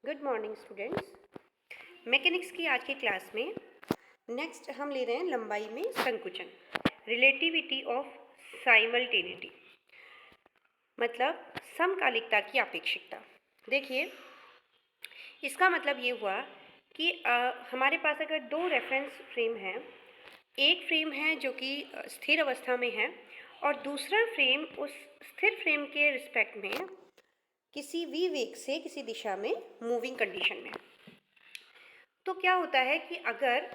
Good morning students. Mechanics की आज की क्लास में नेक्स्ट हम ले रहे हैं लंबाई में संकुचन, रिलेटिविटी ऑफ साइमल्टेनिटी, मतलब समकालिकता की अपेक्षिकता। देखिए, इसका मतलब ये हुआ कि हमारे पास अगर दो रेफरेंस फ्रेम हैं, एक फ्रेम है जो कि स्थिर अवस्था में है और दूसरा फ्रेम उस स्थिर फ्रेम के रिस्पेक्ट में किसी v वेग से किसी दिशा में मूविंग कंडीशन में। तो क्या होता है कि अगर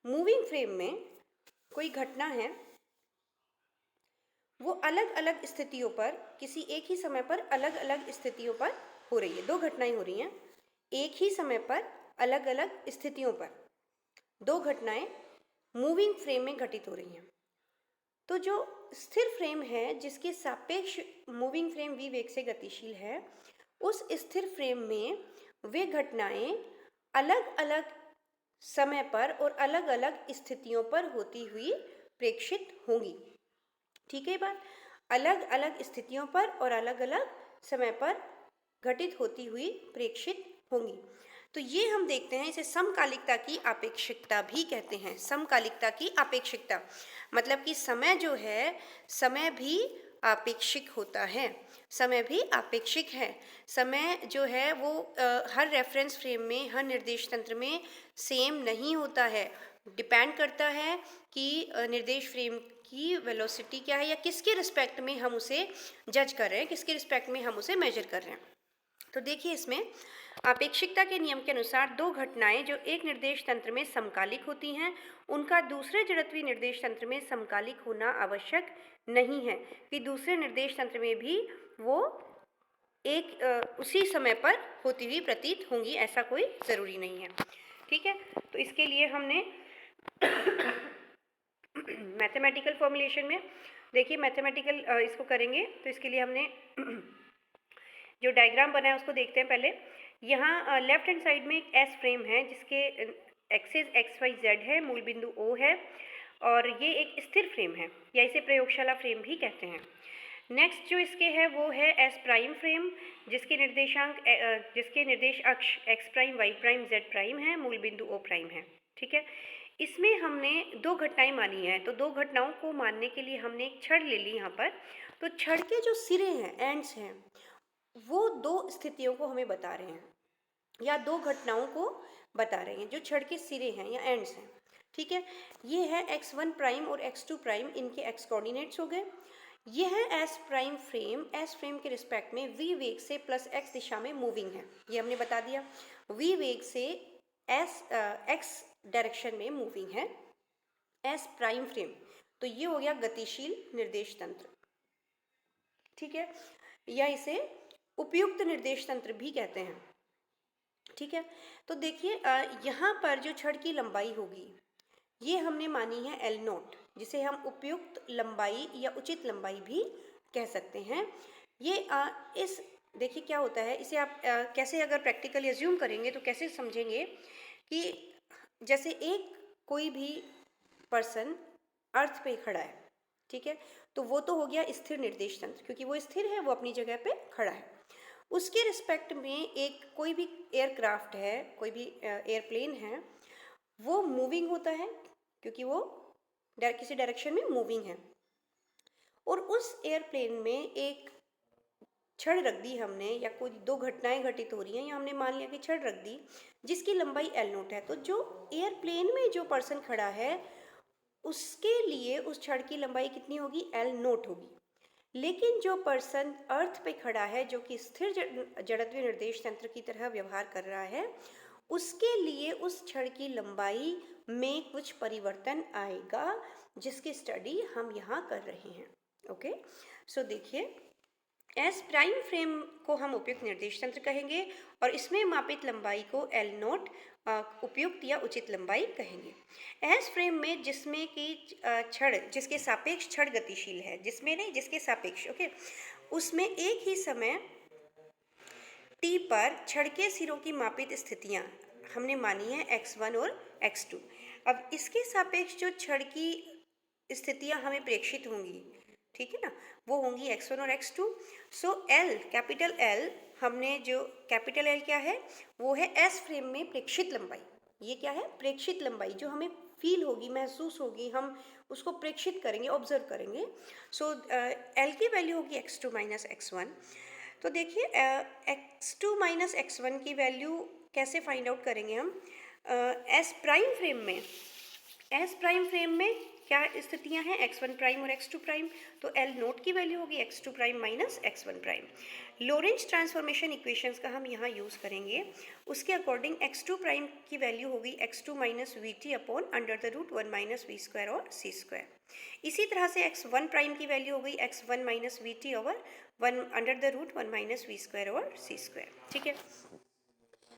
मूविंग फ्रेम में कोई घटना है, वो अलग अलग स्थितियों पर किसी एक ही समय पर अलग अलग स्थितियों पर हो रही है। दो घटनाएं हो रही हैं एक ही समय पर अलग अलग स्थितियों पर, दो घटनाएं मूविंग फ्रेम में घटित हो रही हैं। तो जो स्थिर फ्रेम है जिसके सापेक्ष मूविंग फ्रेम v वेग से गतिशील है, उस स्थिर फ्रेम में वे घटनाएं अलग अलग समय पर और अलग अलग स्थितियों पर होती हुई प्रेक्षित होंगी। ठीक है बात, अलग अलग स्थितियों पर और अलग अलग समय पर घटित होती हुई प्रेक्षित होंगी। तो ये हम देखते हैं, इसे समकालिकता की अपेक्षिकता भी कहते हैं। समकालिकता की अपेक्षिकता मतलब कि समय जो है, समय भी आपेक्षिक होता है, समय भी आपेक्षिक है। समय जो है वो हर रेफरेंस फ्रेम में, हर निर्देश तंत्र में सेम नहीं होता है। डिपेंड करता है कि निर्देश फ्रेम की वेलोसिटी क्या है या किसके रिस्पेक्ट में हम उसे जज कर रहे हैं, किसके रिस्पेक्ट में हम उसे मेजर कर रहे हैं। तो देखिए, इसमें अपेक्षिकता के नियम के अनुसार दो घटनाएं जो एक निर्देश तंत्र में समकालिक होती हैं, उनका दूसरे जड़त्वीय निर्देश तंत्र में समकालिक होना आवश्यक नहीं है कि दूसरे निर्देश तंत्र में भी वो एक उसी समय पर होती हुई प्रतीत होंगी, ऐसा कोई ज़रूरी नहीं है। ठीक है, तो इसके लिए हमने मैथमेटिकल फॉर्मुलेशन में देखिए, मैथमेटिकल इसको करेंगे तो इसके लिए हमने जो डायग्राम बना है उसको देखते हैं। पहले यहाँ लेफ्ट हैंड साइड में एक एस फ्रेम है जिसके एक्सिस एक्स वाई जेड है, मूल बिंदु ओ है और ये एक स्थिर फ्रेम है या इसे प्रयोगशाला फ्रेम भी कहते हैं। नेक्स्ट जो इसके है वो है एस प्राइम फ्रेम जिसके निर्देश अक्ष X prime Y prime Z prime है, मूल बिंदु ओ प्राइम है। ठीक है, इसमें हमने दो घटनाएं मानी हैं, तो दो घटनाओं को मानने के लिए हमने एक छड़ ले ली यहाँ पर। तो छड़ के जो सिरे हैं, एंड्स हैं, वो दो स्थितियों को हमें बता रहे हैं या दो घटनाओं को बता रहे हैं जो छड़ के सिरे हैं या एंड्स हैं। ठीक है, ये है x1 प्राइम और x2 प्राइम, इनके x कोऑर्डिनेट्स हो गए। ये है s prime frame, s frame के रिस्पेक्ट में v वेग से प्लस x दिशा में मूविंग है, ये हमने बता दिया। v वेग से x डायरेक्शन में मूविंग है s प्राइम फ्रेम, तो ये हो गया गतिशील निर्देश तंत्र। ठीक है, या इसे उपयुक्त निर्देश तंत्र भी कहते हैं। ठीक है, तो देखिए यहाँ पर जो छड़ की लंबाई होगी ये हमने मानी है एल नोट, जिसे हम उपयुक्त लंबाई या उचित लंबाई भी कह सकते हैं। ये इस देखिए क्या होता है, इसे आप कैसे अगर प्रैक्टिकली एज्यूम करेंगे तो कैसे समझेंगे कि जैसे एक कोई भी पर्सन अर्थ पे खड़ा है, ठीक है, तो वो तो हो गया स्थिर निर्देश तंत्र, क्योंकि वो स्थिर है, वो अपनी जगह पे खड़ा है। उसके रिस्पेक्ट में एक कोई भी एयरक्राफ्ट है, कोई भी एयरप्लेन है, वो मूविंग होता है क्योंकि वो किसी डायरेक्शन में मूविंग है। और उस एयरप्लेन में एक छड़ रख दी हमने, या कोई दो घटनाएं घटित हो रही हैं, या हमने मान लिया कि छड़ रख दी जिसकी लंबाई एल नोट है। तो जो एयरप्लेन में जो पर्सन खड़ा है उसके लिए उस छड़ की लंबाई कितनी होगी, एल नोट होगी। लेकिन जो पर्सन अर्थ पे खड़ा है, जो कि स्थिर जड़त्वीय निर्देश तंत्र की तरह व्यवहार कर रहा है, उसके लिए उस छड़ की लंबाई में कुछ परिवर्तन आएगा, जिसकी स्टडी हम यहाँ कर रहे हैं। ओके, सो देखिए, एस प्राइम फ्रेम को हम उपयुक्त निर्देश तंत्र कहेंगे और इसमें मापित लंबाई को एल नोट उपयुक्त या उचित लंबाई कहेंगे। एस फ्रेम में जिसमें कि छड़, जिसके सापेक्ष छड़ गतिशील है, जिसमें नहीं, जिसके सापेक्ष, ओके, उसमें एक ही समय टी पर छड़ के सिरों की मापित स्थितियां हमने मानी है x1 और x2। अब इसके सापेक्ष जो छड़ की स्थितियां हमें प्रेक्षित होंगी, ठीक है ना, वो होंगी x1 और x2। सो L, कैपिटल L, हमने जो कैपिटल L क्या है, वो है एस फ्रेम में प्रेक्षित लंबाई। ये क्या है, प्रेक्षित लंबाई, जो हमें फील होगी, महसूस होगी, हम उसको प्रेक्षित करेंगे, ऑब्जर्व करेंगे। सो L की वैल्यू होगी x2 माइनस x1। तो देखिए x2 माइनस x1 की वैल्यू कैसे फाइंड आउट करेंगे हम, एस प्राइम फ्रेम में। एस प्राइम फ्रेम में क्या स्थितियां हैं, x1 प्राइम और x2 प्राइम। तो L नोट की वैल्यू होगी x2 prime minus x1 prime. Lorentz transformation equations का हम यहाँ यूज़ करेंगे। उसके अकॉर्डिंग x2 प्राइम की वैल्यू होगी x2 minus V T upon under the root 1 minus V square और सी स्क्वायर। इसी तरह से x1 प्राइम की वैल्यू हो गई x1 minus V T over 1 under the root 1 minus V square और सी स्क्वायर। ठीक है,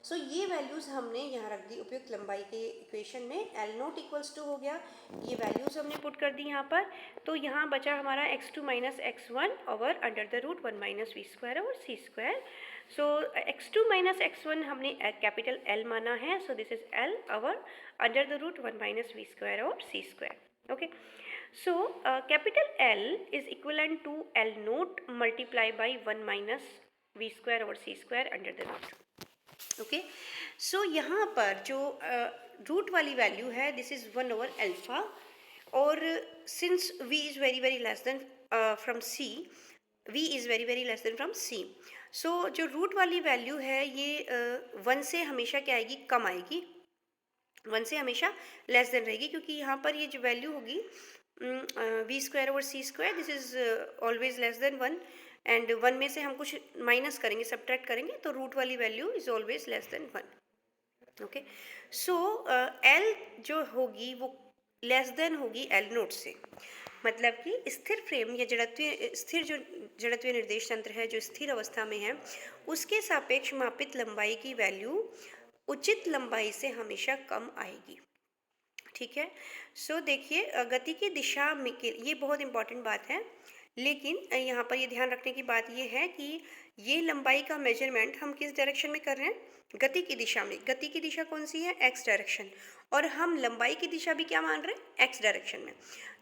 सो ये वैल्यूज़ हमने यहाँ रख दी उपयुक्त लंबाई के इक्वेशन में। L नोट इक्वल्स टू हो गया, ये वैल्यूज़ हमने पुट कर दी यहाँ पर। तो यहाँ बचा हमारा x2 minus x1 over under the root 1 minus V square और सी स्क्वायर। सो x2 माइनस x1 हमने कैपिटल L माना है, so this is L over under the root 1 minus V square और C square. Okay, so capital L is equivalent to L nought multiply by 1 minus V square और C square under the root. Okay, so यहाँ पर जो root वाली value है, this is 1 over alpha, और since v is very very less than from c, v is very very less than from c, सो जो root वाली value है ये 1 से हमेशा क्या आएगी, कम आएगी, 1 से हमेशा लेस देन रहेगी, क्योंकि यहाँ पर ये जो वैल्यू होगी V square over C square, this is always less than 1, and 1 में से हम कुछ माइनस करेंगे, सब्ट्रैक्ट करेंगे, तो रूट वाली value is always less than 1। Okay, so L जो होगी वो लेस देन होगी L नोट से, मतलब कि स्थिर फ्रेम या जड़त्वीय स्थिर जो जड़त्वीय निर्देश तंत्र है जो स्थिर अवस्था में है, उसके सापेक्ष मापित लंबाई की वैल्यू उचित लंबाई से हमेशा कम आएगी। ठीक है, सो देखिए गति की दिशा में के ये बहुत इंपॉर्टेंट बात है, लेकिन यहाँ पर ये ध्यान रखने की बात ये है कि ये लंबाई का मेजरमेंट हम किस डायरेक्शन में कर रहे हैं, गति की दिशा में। गति की दिशा कौन सी है, एक्स डायरेक्शन, और हम लंबाई की दिशा भी क्या मान रहे हैं, एक्स डायरेक्शन में।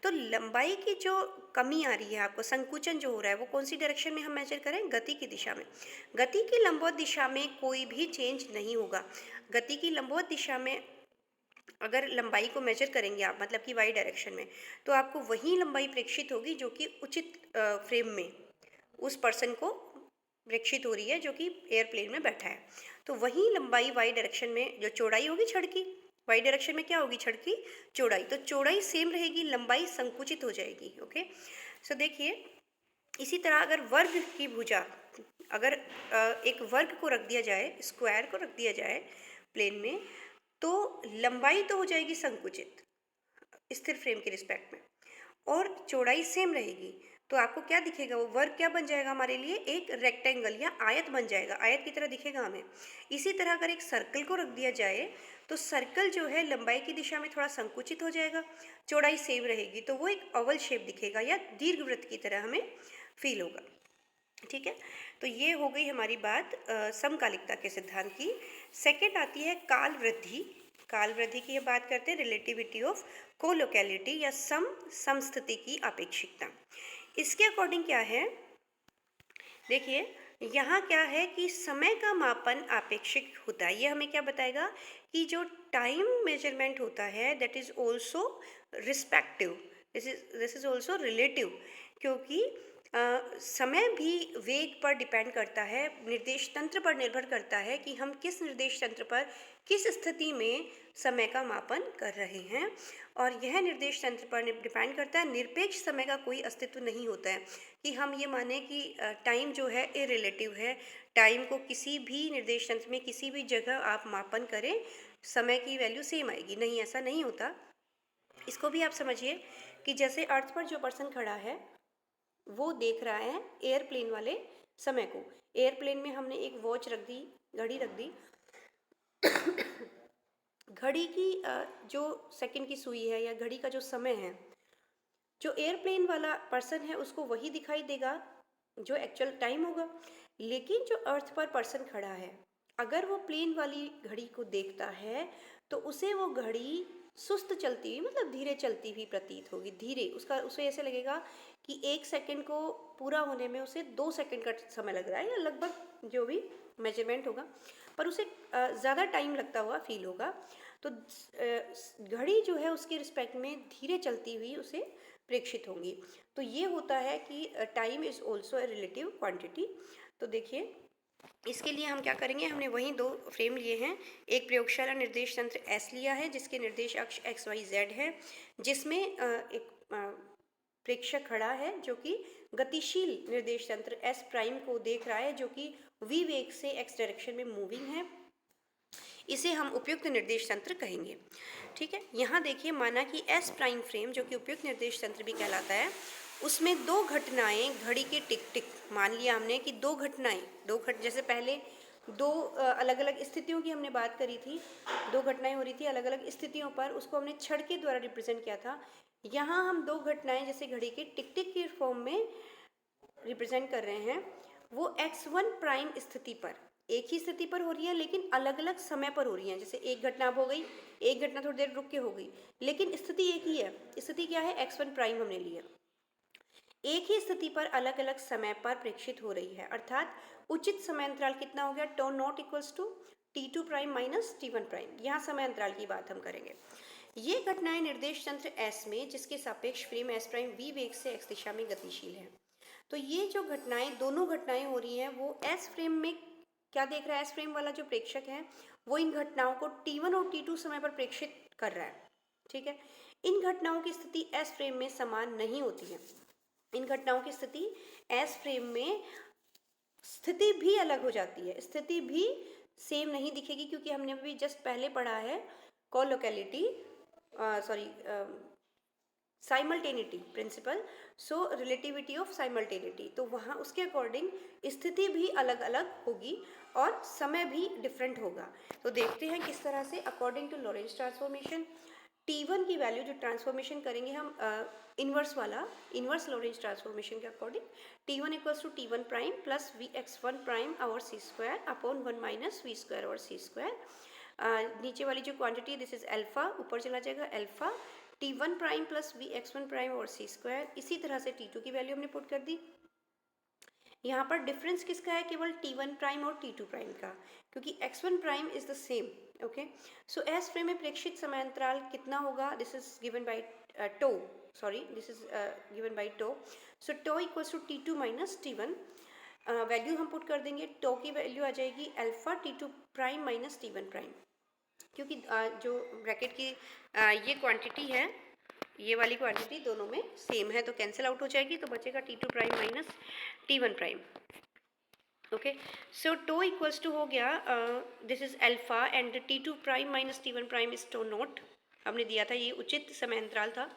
तो लंबाई की जो कमी आ रही है आपको, संकुचन जो हो रहा है, वो कौन सी डायरेक्शन में हम मेजर करें, गति की दिशा में। गति की लंबवत दिशा में कोई भी चेंज नहीं होगा। गति की लंबवत दिशा में अगर लंबाई को मेजर करेंगे आप, मतलब कि वाई डायरेक्शन में, तो आपको वही लंबाई प्रेक्षित होगी जो कि उचित फ्रेम में उस पर्सन को प्रेक्षित हो रही है जो कि एयरप्लेन में बैठा है। तो वही लंबाई वाई डायरेक्शन में जो चौड़ाई होगी छड़ की, वाई डायरेक्शन में क्या होगी, छड़ की चौड़ाई, तो चौड़ाई सेम रहेगी, लंबाई संकुचित हो जाएगी। ओके, सो देखिए इसी तरह अगर वर्ग की भुजा, अगर एक वर्ग को रख दिया जाए, स्क्वायर को रख दिया जाए प्लेन में, तो लंबाई तो हो जाएगी संकुचित स्थिर फ्रेम के रिस्पेक्ट में, और चौड़ाई सेम रहेगी, तो आपको क्या दिखेगा, वो वर्ग क्या बन जाएगा हमारे लिए, एक रेक्टेंगल या आयत बन जाएगा, आयत की तरह दिखेगा हमें। इसी तरह अगर एक सर्कल को रख दिया जाए, तो सर्कल जो है लंबाई की दिशा में थोड़ा संकुचित हो जाएगा, चौड़ाई सेम रहेगी, तो वो एक ओवल शेप दिखेगा या दीर्घवृत्त की तरह हमें फील होगा। ठीक है, तो ये हो गई हमारी बात समकालिकता के सिद्धांत की। सेकंड आती है काल वृद्धि। काल वृद्धि की बात करते हैं, रिलेटिविटी ऑफ कोलोकैलिटी या समस्थिति की आपेक्षिकता। इसके अकॉर्डिंग क्या है, देखिए यहाँ क्या है कि समय का मापन आपेक्षिक होता है। ये हमें क्या बताएगा कि जो टाइम मेजरमेंट होता है that is also respective, this is also relative, क्योंकि समय भी वेग पर डिपेंड करता है, निर्देश तंत्र पर निर्भर करता है कि हम किस निर्देश तंत्र पर किस स्थिति में समय का मापन कर रहे हैं, और यह निर्देश तंत्र पर डिपेंड करता है। निरपेक्ष समय का कोई अस्तित्व नहीं होता है कि हम ये माने कि टाइम जो है इररिलेटिव है, टाइम को किसी भी निर्देश तंत्र में किसी भी जगह आप मापन करें समय की वैल्यू सेम आएगी, नहीं, ऐसा नहीं होता। इसको भी आप समझिए कि जैसे अर्थ पर जो पर्सन खड़ा है वो देख रहा है एयरप्लेन वाले समय को। एयरप्लेन में हमने एक वॉच रख दी, घड़ी रख दी, घड़ी की जो सेकंड की सुई है या घड़ी का जो समय है, जो एयरप्लेन वाला पर्सन है उसको वही दिखाई देगा जो एक्चुअल टाइम होगा। लेकिन जो अर्थ पर पर्सन खड़ा है, अगर वो प्लेन वाली घड़ी को देखता है तो उसे वो घड़ी सुस्त चलती हुई मतलब धीरे चलती हुई प्रतीत होगी, धीरे, उसका उसे ऐसे लगेगा कि 1 सेकंड को पूरा होने में उसे 2 सेकंड का समय लग रहा है, या लगभग जो भी मेजरमेंट होगा, पर उसे ज़्यादा टाइम लगता हुआ फील होगा। तो घड़ी जो है उसके रिस्पेक्ट में धीरे चलती हुई उसे प्रेक्षित होंगी। तो ये होता है कि time is also a relative quantity. तो देखिए इसके लिए हम क्या करेंगे, हमने वही 2 फ्रेम लिए हैं। एक प्रयोगशाला निर्देश तंत्र एस लिया है जिसके निर्देश अक्ष एक्स वाई जेड है, जिसमें एक प्रेक्षक खड़ा है जो कि गतिशील निर्देश तंत्र एस प्राइम को देख रहा है, जो कि वी वेग से एक्स डायरेक्शन में मूविंग है। इसे हम उपयुक्त निर्देश तंत्र कहेंगे। ठीक है, यहाँ देखिए माना कि एस प्राइम फ्रेम जो कि उपयुक्त निर्देश तंत्र भी कहलाता है, उसमें 2 घटनाएं घड़ी के टिक टिक, मान लिया हमने कि 2 घटनाएं, जैसे पहले 2 अलग अलग स्थितियों की हमने बात करी थी, 2 घटनाएं हो रही थी अलग अलग स्थितियों पर, उसको हमने छड़ के द्वारा रिप्रेजेंट किया था। यहाँ हम 2 घटनाएं जैसे घड़ी के टिक टिक के फॉर्म में रिप्रेजेंट कर रहे हैं। वो x1 प्राइम स्थिति पर, एक ही स्थिति पर हो रही है लेकिन अलग अलग समय पर हो रही है। जैसे एक घटना अब हो गई, एक घटना थोड़ी देर रुक के हो गई, लेकिन स्थिति एक ही है। स्थिति क्या है, x1 प्राइम हमने ली है, एक ही स्थिति पर अलग अलग समय पर प्रेक्षित हो रही है, अर्थात उचित समय अंतराल कितना हो गया, tau not equals to t2 prime minus t1 prime. यहाँ समय अंतराल की बात हम करेंगे। ये घटनाएं निर्देश तंत्र S में जिसके सापेक्ष फ्रेम S प्राइम v वेग से x दिशा में गतिशील है। तो ये जो घटनाएं, दोनों घटनाएं हो रही हैं, वो S फ्रेम में क्या देख रहा है, S फ्रेम वाला जो प्रेक्षक है वो इन घटनाओं को t1 और t2 समय पर प्रेक्षित कर रहा है। ठीक है, इन घटनाओं की स्थिति S फ्रेम में समान नहीं होती है। इन घटनाओं की स्थिति S फ्रेम में स्थिति भी अलग हो जाती है, स्थिति भी सेम नहीं दिखेगी, क्योंकि हमने अभी जस्ट पहले पढ़ा है कोलोकेलिटी साइमल्टेनिटी प्रिंसिपल, सो रिलेटिविटी ऑफ साइमल्टेनिटी। तो वहाँ उसके अकॉर्डिंग स्थिति भी अलग अलग होगी और समय भी डिफरेंट होगा। तो देखते हैं किस तरह से according to Lorentz transformation T1 की वैल्यू जो ट्रांसफॉर्मेशन करेंगे हम इन्वर्स वाला, इन्वर्स लॉरेंज ट्रांसफॉर्मेशन के according T1 equals to T1 prime plus Vx1 prime और C square upon 1 minus V square और सी स्क्वायर। नीचे वाली जो क्वांटिटी दिस इज अल्फा, ऊपर चला जाएगा alpha T1 prime plus Vx1 prime और सी स्क्वायर। इसी तरह से T2 की वैल्यू हमने पुट कर दी। यहाँ पर डिफरेंस किसका है, केवल T1 प्राइम और T2 प्राइम का, क्योंकि x1 prime is the same. Okay, so S frame में प्रेक्षित समय अंतराल कितना होगा, this is given by tau, sorry this is given by tau, so tau equals to T2 minus T1। Value हम पुट कर देंगे, टो की वैल्यू आ जाएगी alpha T2 prime minus T1 prime, क्योंकि जो ब्रैकेट की ये क्वांटिटी है, ये वाली क्वांटिटी दोनों में सेम है, तो कैंसिल आउट हो जाएगी, तो बचेगा T2 prime minus T1 prime. Okay, so tau equals to हो गया, this is alpha and T2 prime minus T1 prime is tau not, हमने दिया था, ये उचित समय अंतराल था।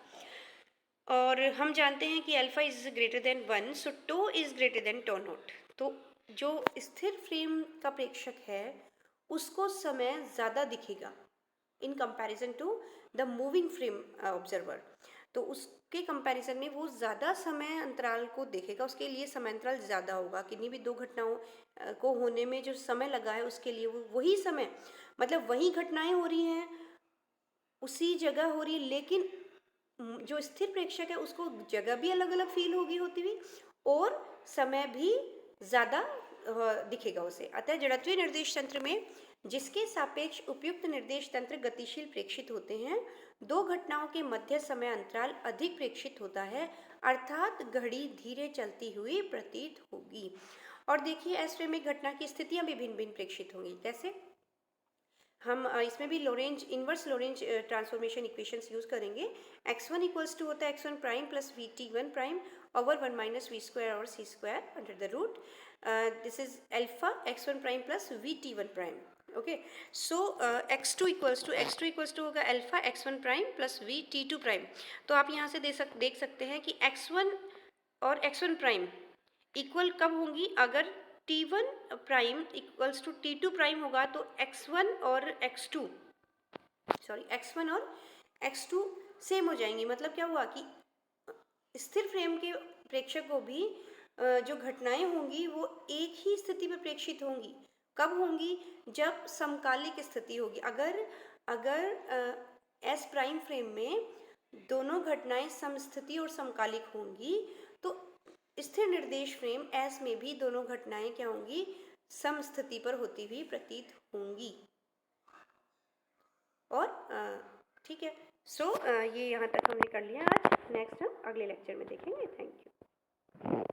और हम जानते हैं कि alpha is greater than 1, so tau is greater than tau not. तो जो स्थिर फ्रेम का प्रेक्षक है उसको समय ज़्यादा दिखेगा in comparison to the moving frame observer. तो उसके कंपैरिजन में वो ज़्यादा समय अंतराल को देखेगा, उसके लिए समय अंतराल ज़्यादा होगा। किन्हीं भी 2 घटनाओं को होने में जो समय लगा है उसके लिए वो वही समय, मतलब वही घटनाएं हो रही हैं, उसी जगह हो रही है, लेकिन जो स्थिर प्रेक्षक है उसको जगह भी अलग अलग फील होगी होती हुई और समय भी ज़्यादा दिखेगा उसे। अतः जड़त्वीय निर्देश तंत्र में जिसके सापेक्ष उपयुक्त निर्देश तंत्र गतिशील प्रेक्षित होते हैं, 2 घटनाओं के मध्य समय अंतराल अधिक प्रेक्षित होता है, अर्थात घड़ी धीरे चलती हुई प्रतीत होगी। और देखिए एस फ्रेम में घटना की स्थितियां भी भिन्न भिन्न प्रेक्षित होंगी। कैसे, हम इसमें भी Lorentz inverse Lorentz transformation equations use करेंगे। x1 इक्वल्स टू होता है x1 prime plus Vt1 prime over 1 minus V square और C square under the root, this is alpha x1 prime plus Vt1 prime. Okay, so x2 equals to होगा alpha x1 prime plus Vt2 prime. तो आप यहाँ से देख सकते हैं कि x1 और x1 प्राइम इक्वल कब होंगी, अगर T1 prime equals to T2 prime होगा तो x1 और x2 सेम हो जाएंगी। मतलब क्या हुआ कि स्थिर फ्रेम के प्रेक्षक को भी जो घटनाएं होंगी वो एक ही स्थिति पर प्रेक्षित होंगी। कब होंगी, जब समकालिक स्थिति होगी। अगर एस प्राइम फ्रेम में दोनों घटनाएं समस्थिति और समकालिक होंगी, तो स्थिर निर्देश फ्रेम एस में भी दोनों घटनाएं क्या होंगी, समस्थिति पर होती हुई प्रतीत होंगी। और ठीक है, सो ये यहाँ तक हमने कर लिया आज। नेक्स्ट हम अगले लेक्चर में देखेंगे। Thank you.